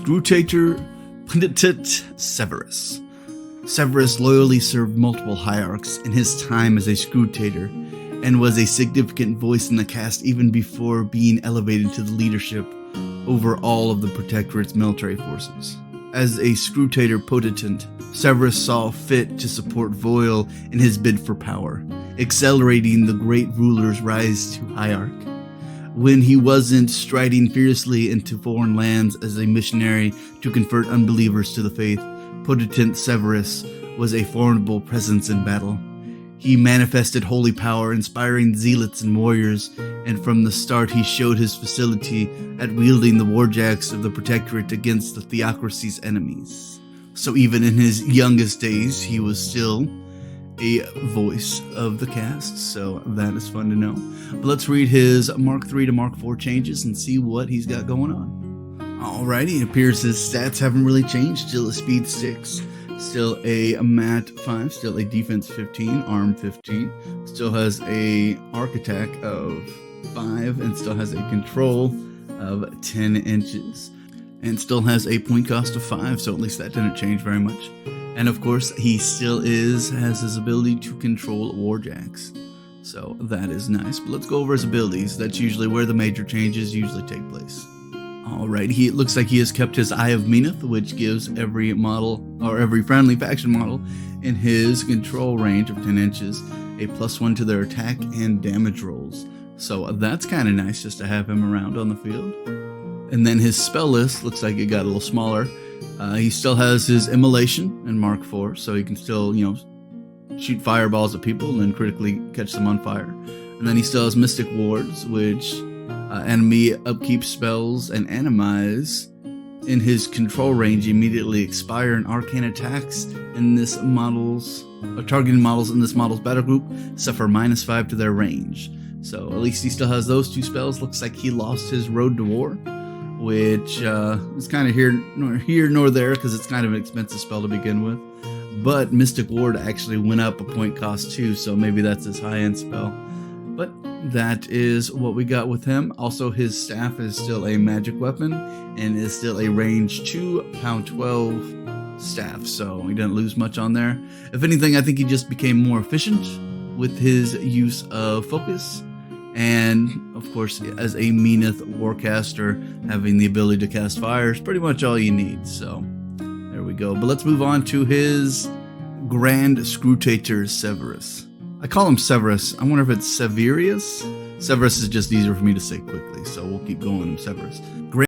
Scrutator Penitent Severius. Severius loyally served multiple hierarchs in his time as a scrutator, and was a significant voice in the cast even before being elevated to the leadership over all of the Protectorate's military forces. As a scrutator potentate, Severius saw fit to support Voyle in his bid for power, accelerating the great ruler's rise to hierarch. When he wasn't striding fiercely into foreign lands as a missionary to convert unbelievers to the faith, Potentate Severius was a formidable presence in battle. He manifested holy power, inspiring zealots and warriors, and from the start he showed his facility at wielding the warjacks of the Protectorate against the theocracy's enemies. So even in his youngest days, he was still a voice of the cast, so that is fun to know. But let's read his Mark 3 to Mark 4 changes and see what he's got going on. Alrighty, it appears his stats haven't really changed. Still a speed 6, still a mat 5, still a defense 15, arm 15, still has a arc attack of 5, and still has a control of 10 inches, and still has a point cost of 5, so at least that didn't change very much. And of course, he still has his ability to control warjacks, so that is nice. But let's go over his abilities. That's usually where the major changes usually take place. Alright, it looks like he has kept his Eye of Meneth, which gives every model, or every friendly faction model, in his control range of 10 inches, a +1 to their attack and damage rolls. So that's kind of nice just to have him around on the field. And then his spell list looks like it got a little smaller. He still has his Immolation in Mark 4, so he can still, shoot fireballs at people and then critically catch them on fire. And then he still has Mystic Wards, which enemy upkeep spells and animize in his control range immediately expire, and arcane attacks in this targeting models in this model's battle group suffer -5 to their range. So at least he still has those 2 spells. Looks like he lost his Road to War, which is kind of here nor there because it's kind of an expensive spell to begin with. But Mystic Ward actually went up a point cost too, so maybe that's his high-end spell. But that is what we got with him. Also, his staff is still a magic weapon and is still a range 2, pound 12 staff, so he didn't lose much on there. If anything, I think he just became more efficient with his use of focus. And of course, as a Meneth warcaster, having the ability to cast fire is pretty much all you need. So there we go. But let's move on to his Grand Scrutator Severius. I call him Severius. I wonder if it's Severius. Severius is just easier for me to say quickly, so we'll keep going with Severius.